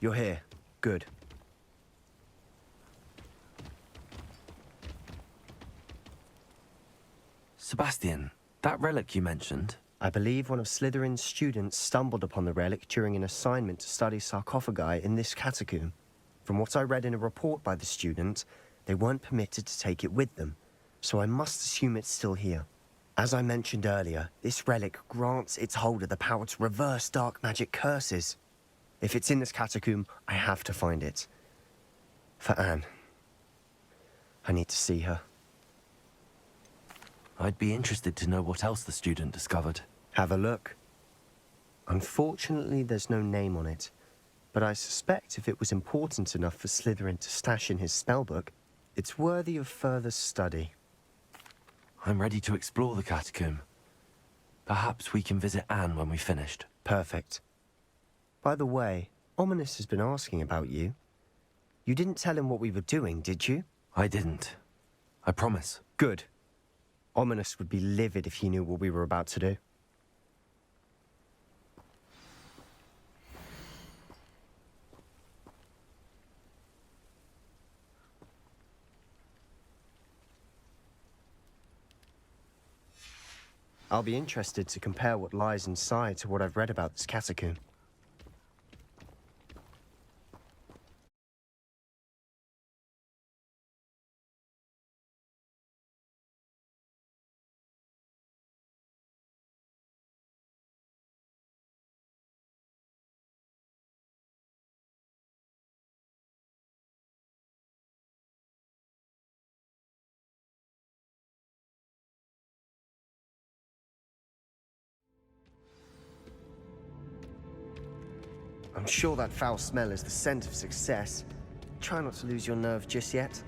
You're here. Good. Sebastian, that relic you mentioned... I believe one of Slytherin's students stumbled upon the relic during an assignment to study sarcophagi in this catacomb. From what I read in a report by the student, they weren't permitted to take it with them, so I must assume it's still here. As I mentioned earlier, this relic grants its holder the power to reverse dark magic curses. If it's in this catacomb, I have to find it. For Anne. I need to see her. I'd be interested to know what else the student discovered. Have a look. Unfortunately, there's no name on it, but I suspect if it was important enough for Slytherin to stash in his spellbook, it's worthy of further study. I'm ready to explore the catacomb. Perhaps we can visit Anne when we've finished. Perfect. By the way, Ominous has been asking about you. You didn't tell him what we were doing, did you? I didn't. I promise. Good. Ominous would be livid if he knew what we were about to do. I'll be interested to compare what lies inside to what I've read about this catacomb. I'm sure that foul smell is the scent of success. Try not to lose your nerve just yet.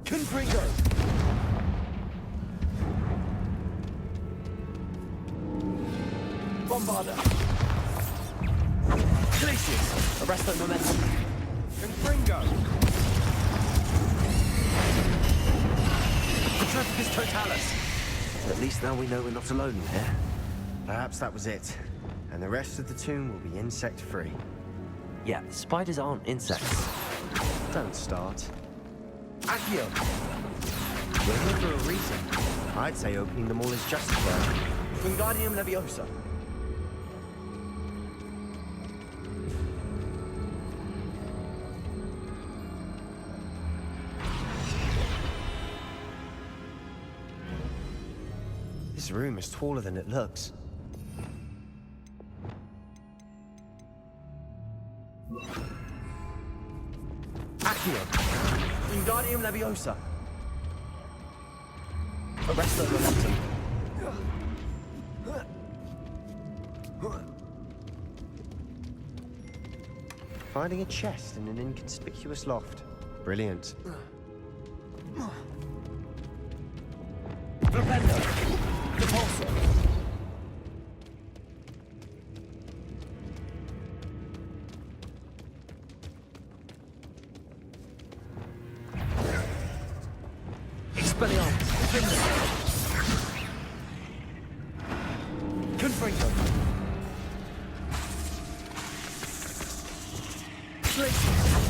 Confringo! Bombarda! Glacius! Arresto momentum! Confringo! Petrificus totalis! At least now we know we're not alone in here. Perhaps that was it. And the rest of the tomb will be insect-free. Yeah, spiders aren't insects. Don't start. Accio! We're here for a reason. I'd say opening them all is justified. Wingardium Leviosa. This room is taller than it looks. Accio! Wingardium Leviosa! Arresto momentum! Finding a chest in an inconspicuous loft. Brilliant. Flipendo! Repulsor! Expelliarmus! Confringo!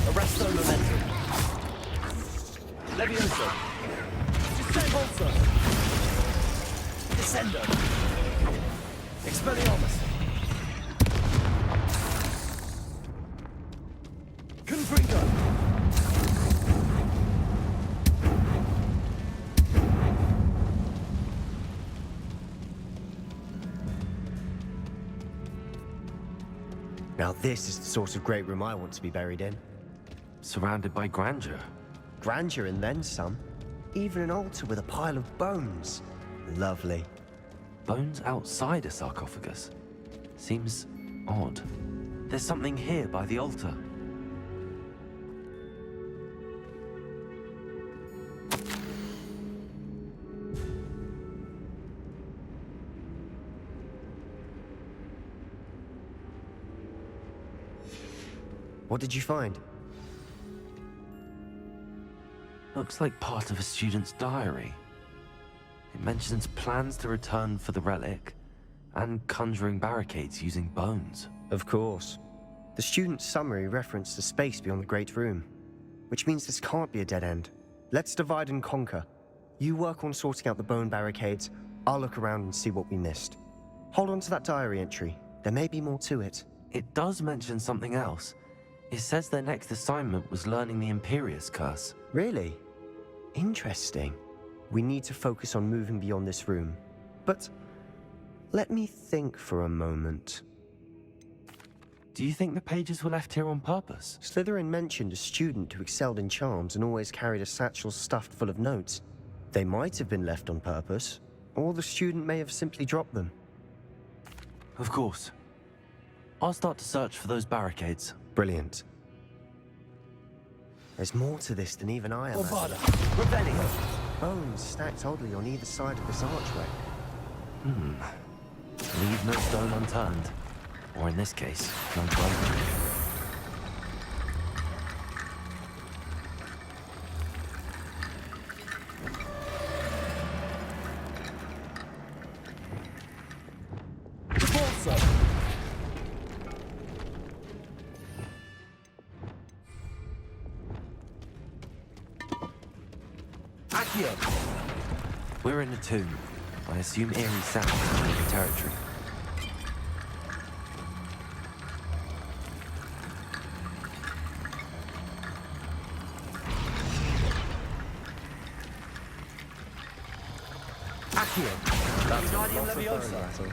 Arresto momentum! Levioso! Disabolso! Descendo! Expelliarmus! Confringo! Now this is the sort of great room I want to be buried in. Surrounded by grandeur. Grandeur and then some. Even an altar with a pile of bones. Lovely. Bones outside a sarcophagus. Seems odd. There's something here by the altar. What did you find? Looks like part of a student's diary. It mentions plans to return for the relic and conjuring barricades using bones. Of course. The student's summary referenced the space beyond the Great Room, which means this can't be a dead end. Let's divide and conquer. You work on sorting out the bone barricades, I'll look around and see what we missed. Hold on to that diary entry. There may be more to it. It does mention something else. It says their next assignment was learning the Imperius Curse. Really? Interesting. We need to focus on moving beyond this room. But let me think for a moment. Do you think the pages were left here on purpose? Slytherin mentioned a student who excelled in charms and always carried a satchel stuffed full of notes. They might have been left on purpose, or the student may have simply dropped them. Of course. I'll start to search for those barricades. Brilliant. There's more to this than even I imagined. Rebellion! Bones stacked oddly on either side of this archway. Leave no stone unturned. Or in this case, no broken. We're in a tomb. I assume eerie sounds in the territory. That's lots of bone rattle.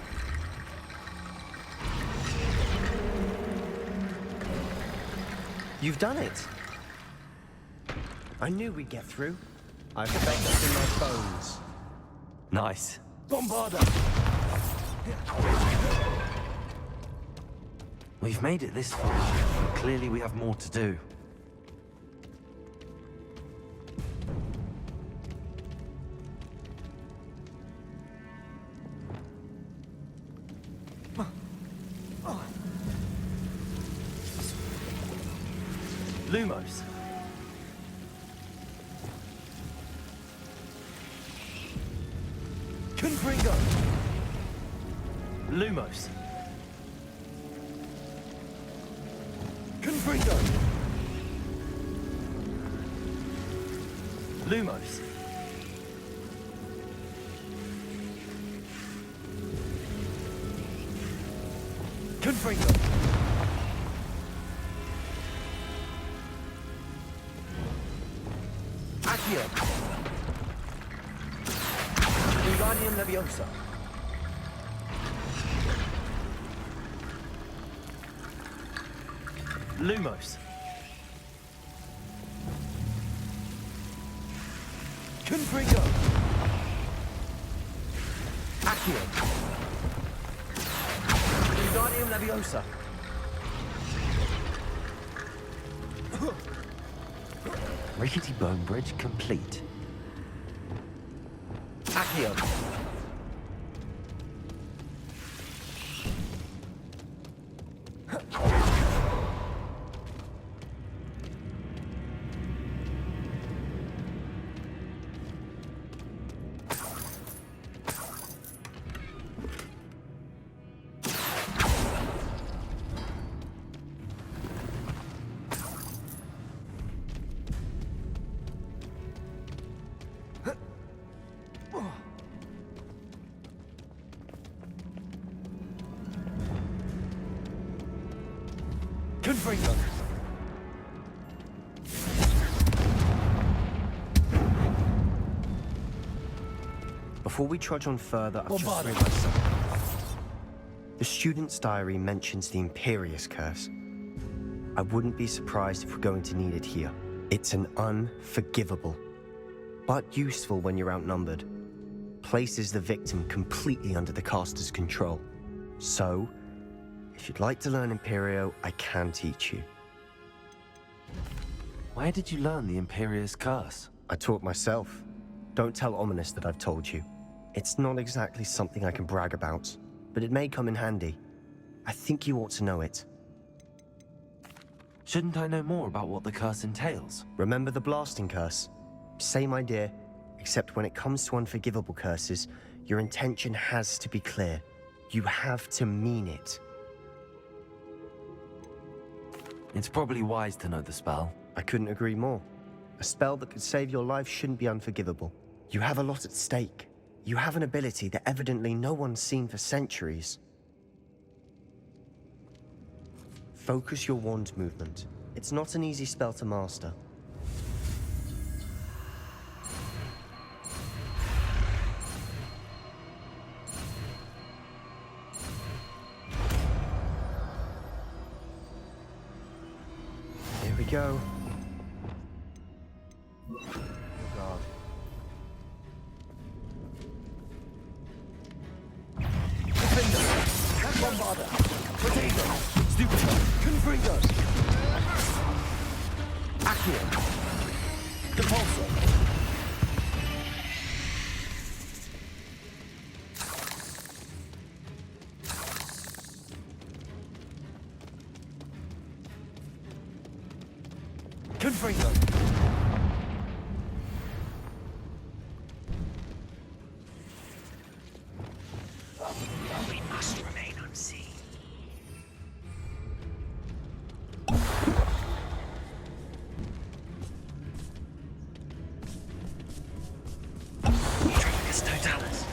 You've done it! I knew we'd get through. I felt that in my bones. Nice. Bombarda! We've made it this far. Clearly we have more to do. Lumos. Confringo! Lumos. Confringo! Lumos. Confringo! Accio! Wingardium Leviosa! Lumos. Confringo! Accio! Wingardium Leviosa! Rickety bone bridge complete. Accio! Confringo! Before we trudge on further, I've just Bombarda. realized something. The student's diary mentions the Imperius Curse. I wouldn't be surprised if we're going to need it here. It's an unforgivable, but useful when you're outnumbered. Places the victim completely under the caster's control. So, if you'd like to learn Imperio, I can teach you. Where did you learn the Imperius Curse? I taught myself. Don't tell Ominous that I've told you. It's not exactly something I can brag about, but it may come in handy. I think you ought to know it. Shouldn't I know more about what the curse entails? Remember the blasting curse? Same idea, except when it comes to unforgivable curses, your intention has to be clear. You have to mean it. It's probably wise to know the spell. I couldn't agree more. A spell that could save your life shouldn't be unforgivable. You have a lot at stake. You have an ability that evidently no one's seen for centuries. Focus your wand movement. It's not an easy spell to master. Here we go. Oh God. Bombarder. Potato. Stupido. Confringo. Accio. Depulso. Confringo. We must remain unseen. Tricus totalis.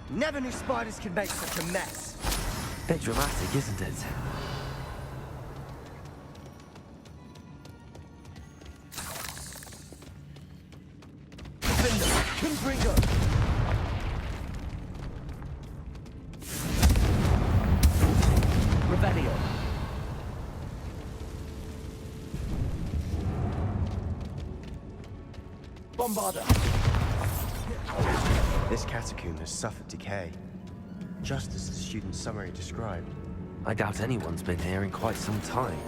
Never knew spiders could make such a mess. Bit dramatic, isn't it? Confringo. Revelio. Bombarder. This catacomb has suffered decay, just as the student's summary described. I doubt anyone's been here in quite some time.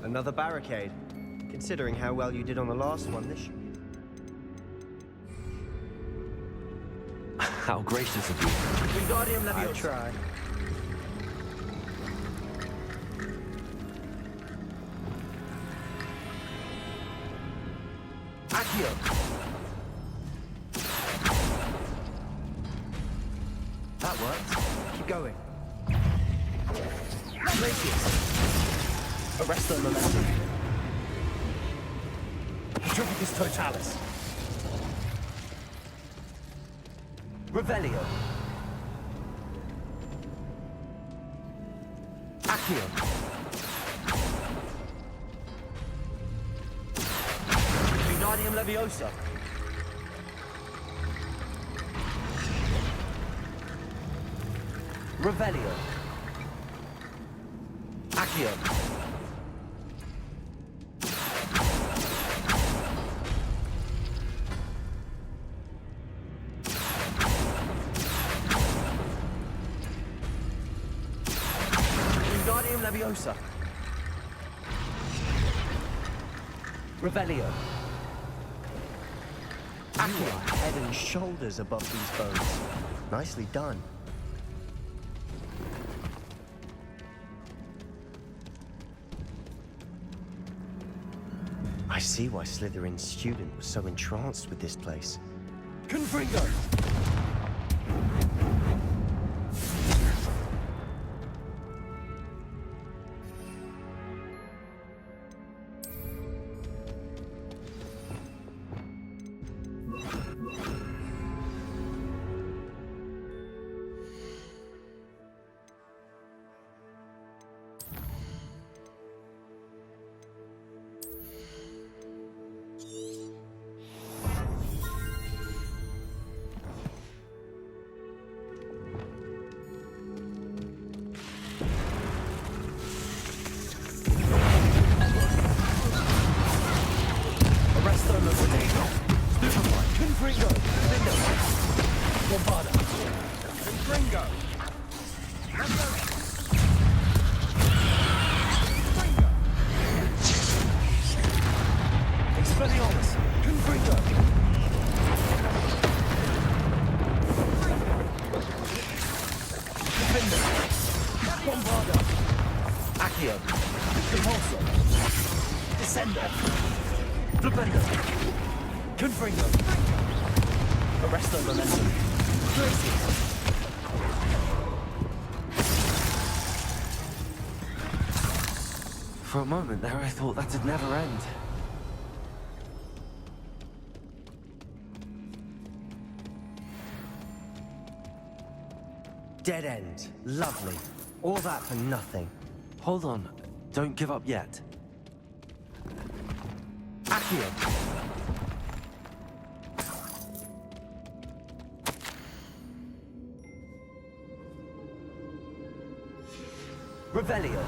Another barricade. Considering how well you did on the last one, this should... How gracious of you. Wingardium I Leviosa. try. Accio. That worked. Keep going. Glacius. Arrest the momentum. Tricus totalis. Revelio. Accio. Wingardium Leviosa. Revelio. Accio. Wingardium Leviosa. Revelio. You are head and shoulders above these bones. Nicely done. I see why Slytherin's student was so entranced with this place. Confringo. Accio. Impulsor. Descendo. Flipendo. Confringo. Arresto momentum. Glacius. For a moment there, I thought that'd never end. Dead end. Lovely. All that for nothing. Hold on. Don't give up yet. Accio. Revelio.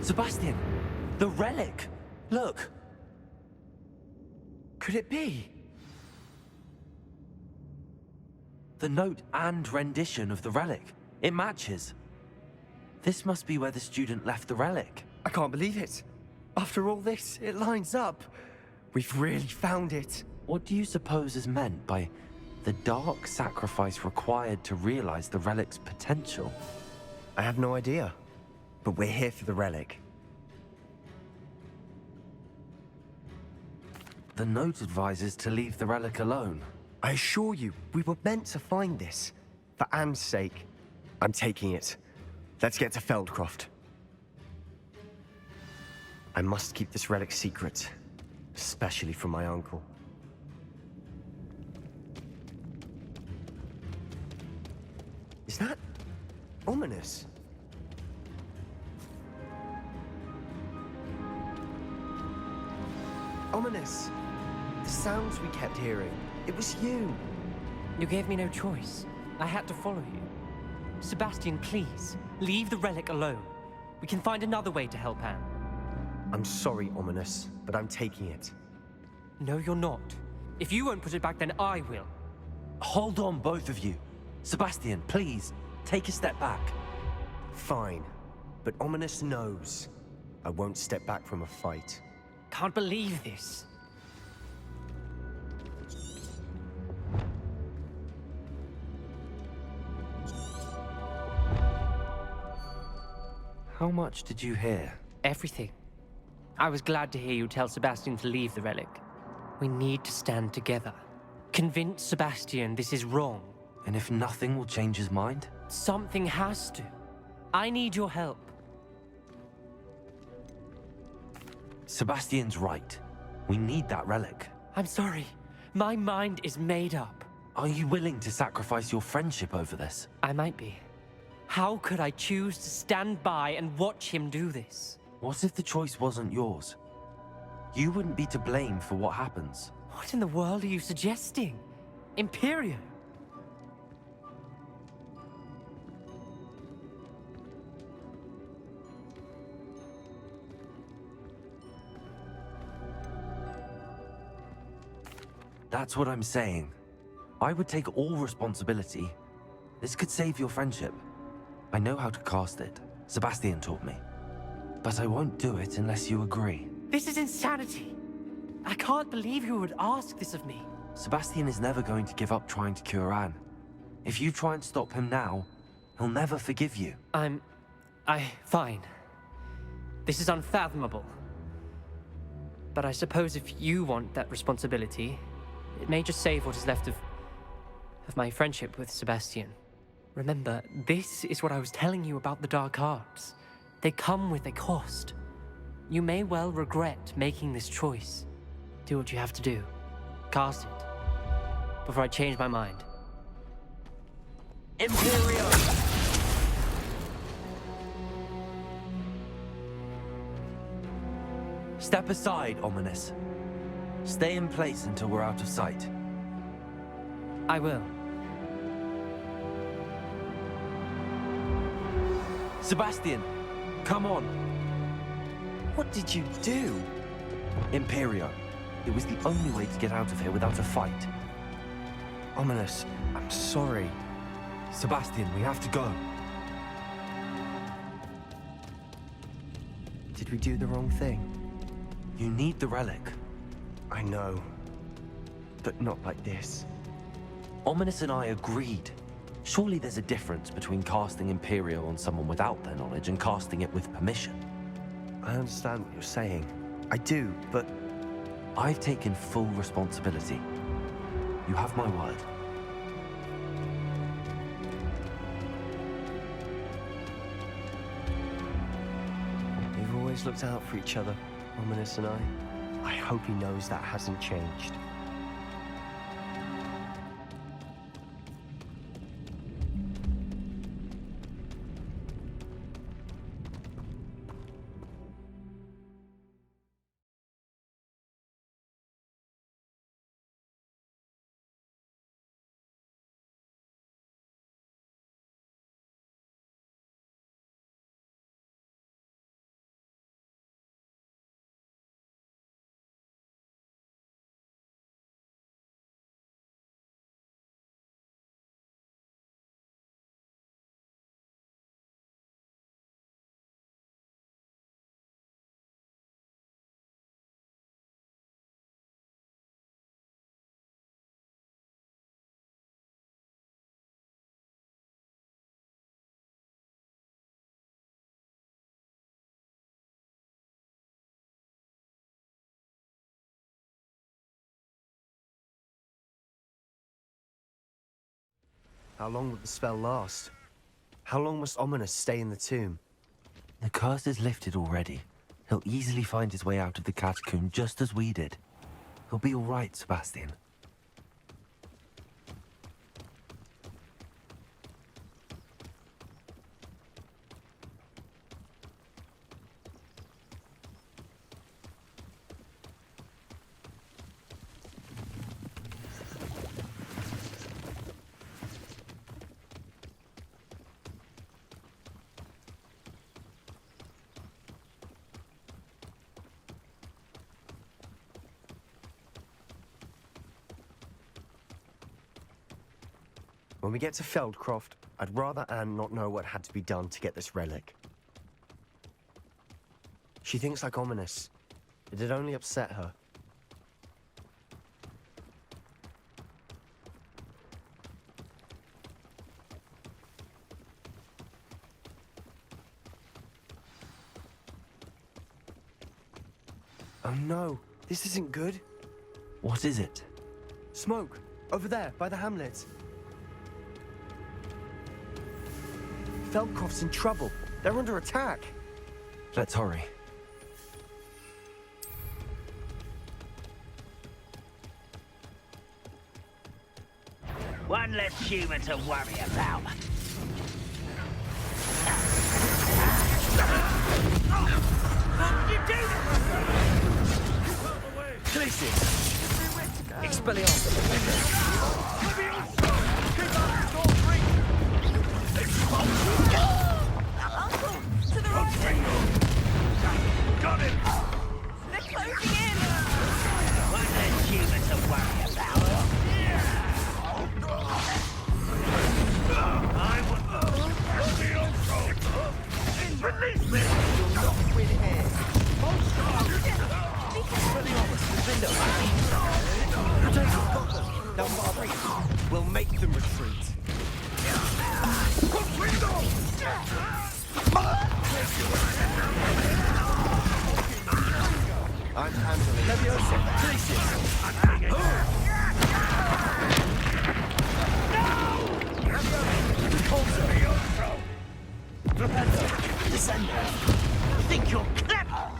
Sebastian! The relic! Look! Could it be? The note and rendition of the relic. It matches. This must be where the student left the relic. I can't believe it. After all this, it lines up. We've really found it. What do you suppose is meant by the dark sacrifice required to realize the relic's potential? I have no idea. But we're here for the relic. The note advises to leave the relic alone. I assure you, we were meant to find this. For Anne's sake. I'm taking it. Let's get to Feldcroft. I must keep this relic secret. Especially from my uncle. Is that ominous? Ominous. The sounds we kept hearing. It was you. You gave me no choice. I had to follow you. Sebastian, please, leave the relic alone. We can find another way to help Anne. I'm sorry, Ominous, but I'm taking it. No, you're not. If you won't put it back, then I will. Hold on, both of you. Sebastian, please, take a step back. Fine. But Ominous knows. I won't step back from a fight. Can't believe this. How much did you hear? Everything. I was glad to hear you tell Sebastian to leave the relic. We need to stand together. Convince Sebastian this is wrong. And if nothing will change his mind? Something has to. I need your help. Sebastian's right. We need that relic. I'm sorry. My mind is made up. Are you willing to sacrifice your friendship over this? I might be. How could I choose to stand by and watch him do this? What if the choice wasn't yours? You wouldn't be to blame for what happens. What in the world are you suggesting? Imperio? That's what I'm saying. I would take all responsibility. This could save your friendship. I know how to cast it. Sebastian taught me. But I won't do it unless you agree. This is insanity. I can't believe you would ask this of me. Sebastian is never going to give up trying to cure Anne. If you try and stop him now, he'll never forgive you. Fine. This is unfathomable. But I suppose if you want that responsibility, it may just save what is left of my friendship with Sebastian. Remember, this is what I was telling you about the dark arts. They come with a cost. You may well regret making this choice. Do what you have to do. Cast it. Before I change my mind. Imperio! Step aside, Ominous. Stay in place until we're out of sight. I will. Sebastian, come on. What did you do? Imperio. It was the only way to get out of here without a fight. Ominous, I'm sorry. Sebastian, we have to go. Did we do the wrong thing? You need the relic. I know. but not like this. Ominous and I agreed. Surely there's a difference between casting Imperial on someone without their knowledge and casting it with permission. I understand what you're saying. I do, but I've taken full responsibility. You have my word. we've always looked out for each other, Ominous and I. I hope he knows that hasn't changed. How long will the spell last? How long must Ominous stay in the tomb? The curse is lifted already. He'll easily find his way out of the catacomb just as we did. He'll be all right, Sebastian. When we get to Feldcroft, I'd rather Anne not know what had to be done to get this relic. She thinks like Ominous. It'd only upset her. Oh no, this isn't good. What is it? Smoke, over there, by the hamlet. Feldcroft's in trouble. They're under attack. Let's hurry. One less human to worry about. You do Glacius! Expelliarmus! Uncle, to the right! Got him! They're closing in! One less human to worry about. I want the old throat! Release me! You'll not win here! Now, Marbury, we'll make them retreat. I'm handling Leviosa, Descender! Think you're clever!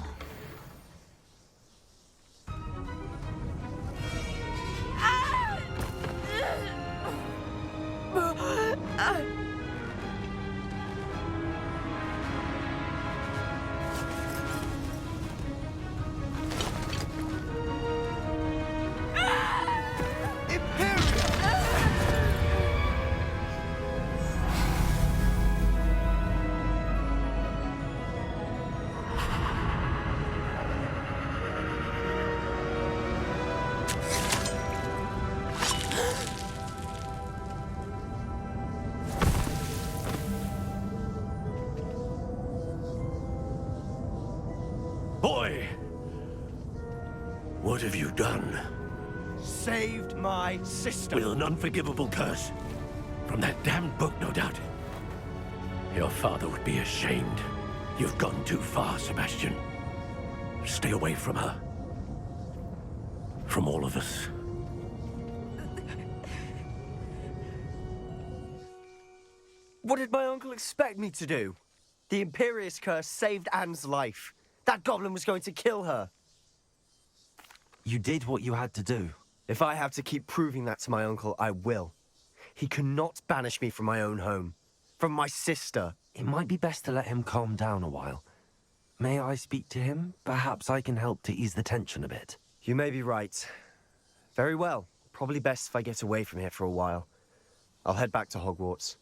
Boy! What have you done? saved my sister. With an unforgivable curse. From that damned book, no doubt. Your father would be ashamed. You've gone too far, Sebastian. Stay away from her. From all of us. What did my uncle expect me to do? The Imperious curse saved Anne's life. That goblin was going to kill her. You did what you had to do. If I have to keep proving that to my uncle, I will. He cannot banish me from my own home. From my sister. It might be best to let him calm down a while. May I speak to him? Perhaps I can help to ease the tension a bit. You may be right. Very well. Probably best if I get away from here for a while. I'll head back to Hogwarts.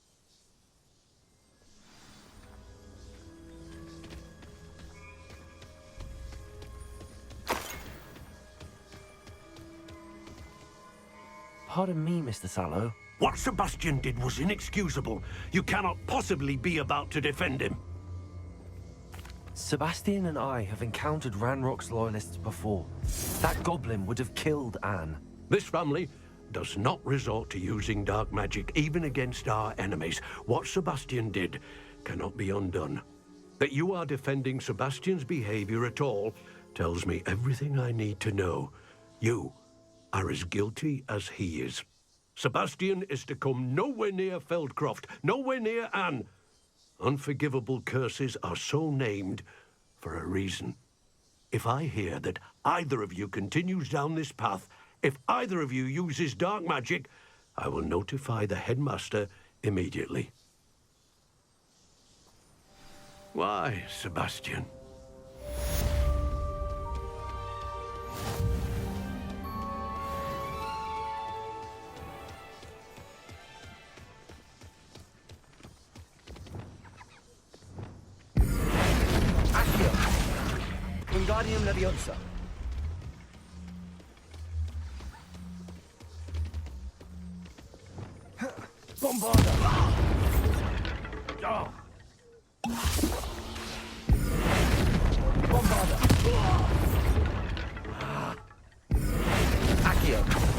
Pardon me, Mr. Sallow. What Sebastian did was inexcusable. You cannot possibly be about to defend him. Sebastian and I have encountered Ranrock's loyalists before. That goblin would have killed Anne. This family does not resort to using dark magic even against our enemies. What Sebastian did cannot be undone. That you are defending Sebastian's behavior at all tells me everything I need to know. You are as guilty as he is. Sebastian is to come nowhere near Feldcroft, nowhere near Anne. Unforgivable curses are so named for a reason. If I hear that either of you continues down this path, if either of you uses dark magic, I will notify the headmaster immediately. Why, Sebastian? Wingardium Leviosa. Bombarda. Bombarda. Accio.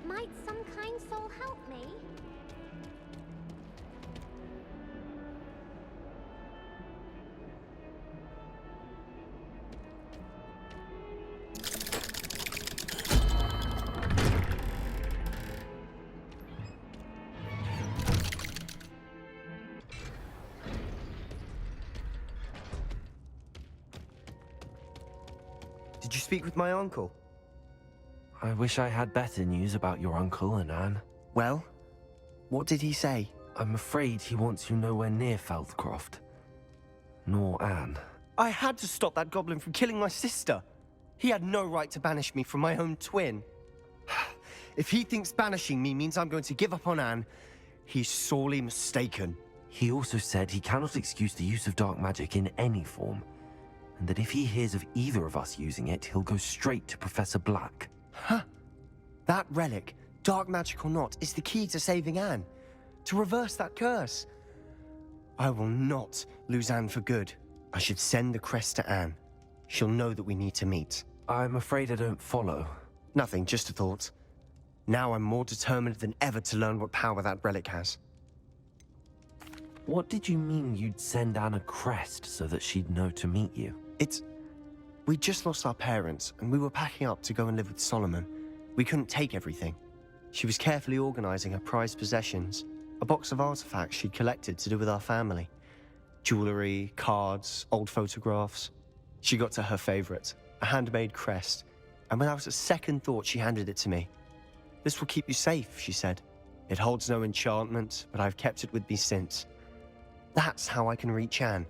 Might some kind soul help me? Did you speak with my uncle? I wish I had better news about your uncle and Anne. Well, what did he say? I'm afraid he wants you nowhere near Feldcroft. Nor Anne. I had to stop that goblin from killing my sister. He had no right to banish me from my own twin. If he thinks banishing me means I'm going to give up on Anne, he's sorely mistaken. He also said he cannot excuse the use of dark magic in any form, and that if he hears of either of us using it, he'll go straight to Professor Black. Huh. That relic, dark magic or not, is the key to saving Anne. To reverse that curse. I will not lose Anne for good. I should send the crest to Anne. She'll know that we need to meet. I'm afraid I don't follow. Nothing, just a thought. Now I'm more determined than ever to learn what power that relic has. What did you mean you'd send Anne a crest so that she'd know to meet you? We just lost our parents, and we were packing up to go and live with Solomon. We couldn't take everything. She was carefully organizing her prized possessions, a box of artifacts she'd collected to do with our family. Jewelry, cards, old photographs. She got to her favorite, a handmade crest, and without a second thought, she handed it to me. "This will keep you safe," she said. "It holds no enchantment, but I've kept it with me since. That's how I can reach Anne.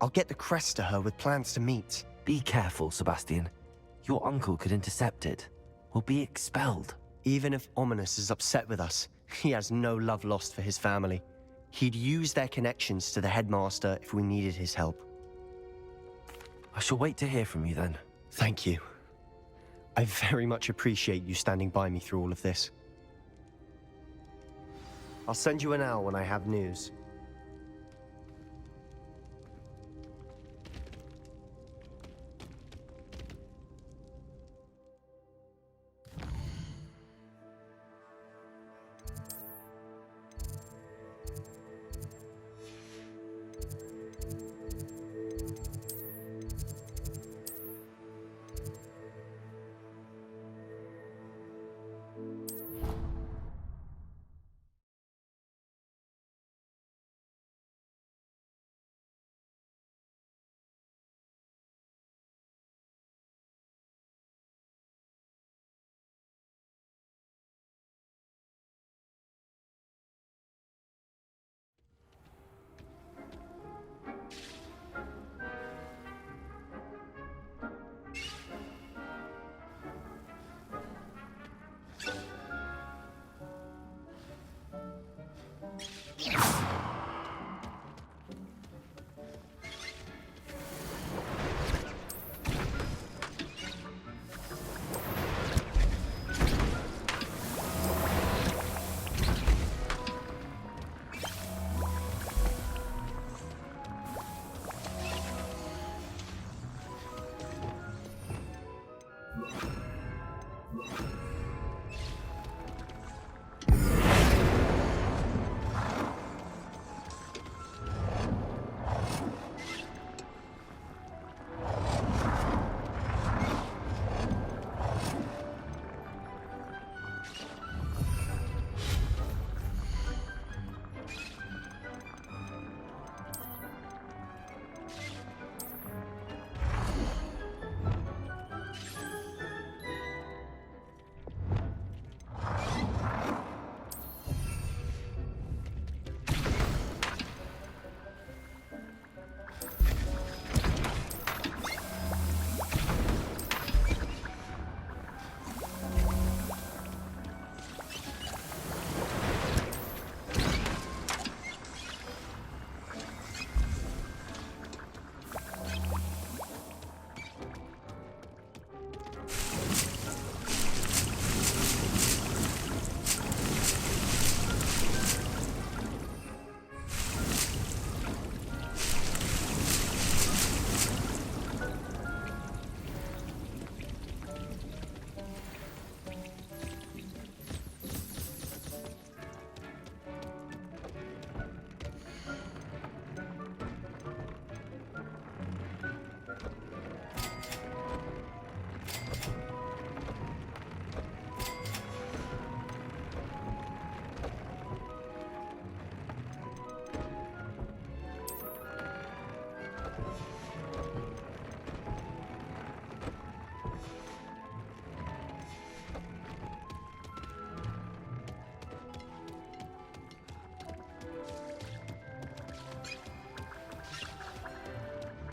I'll get the crest to her with plans to meet." Be careful, Sebastian. Your uncle could intercept it, or be expelled. Even if Ominous is upset with us, he has no love lost for his family. He'd use their connections to the headmaster if we needed his help. I shall wait to hear from you then. Thank you. I very much appreciate you standing by me through all of this. I'll send you an owl when I have news.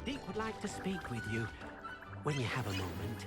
Deek would like to speak with you when you have a moment.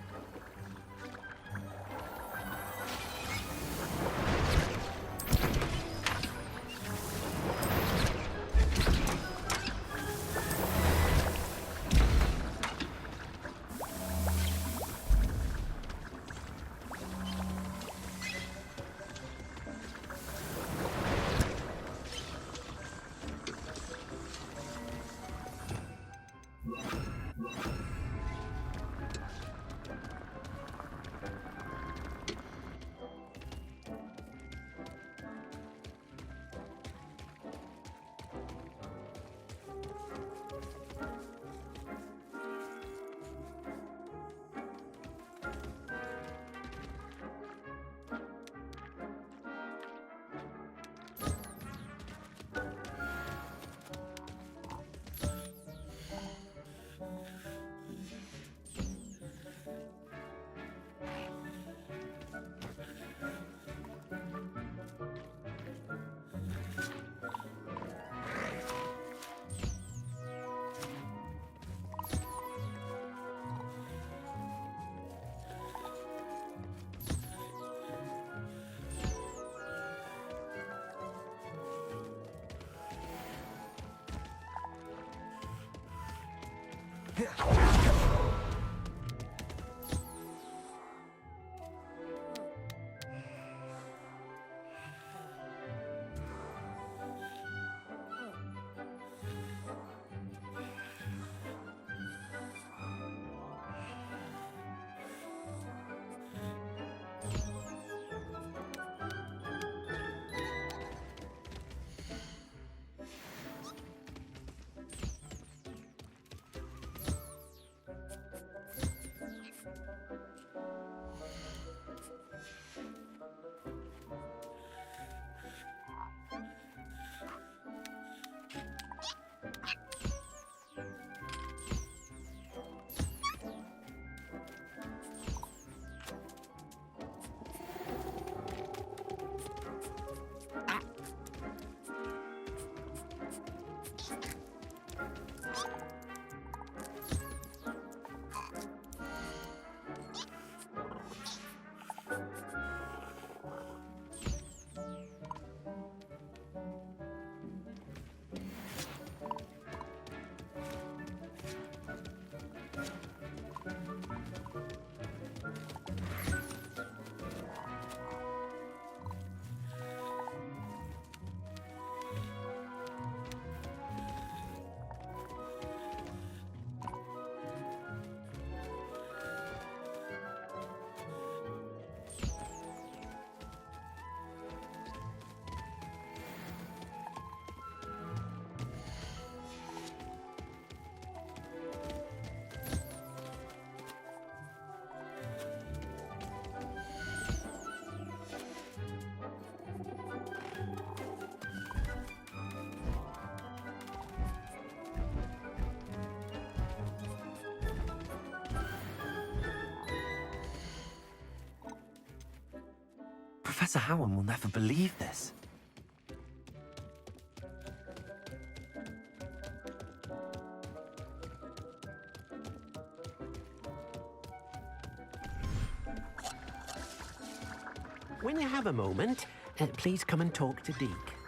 Professor Howard will never believe this. When you have a moment, please come and talk to Deke.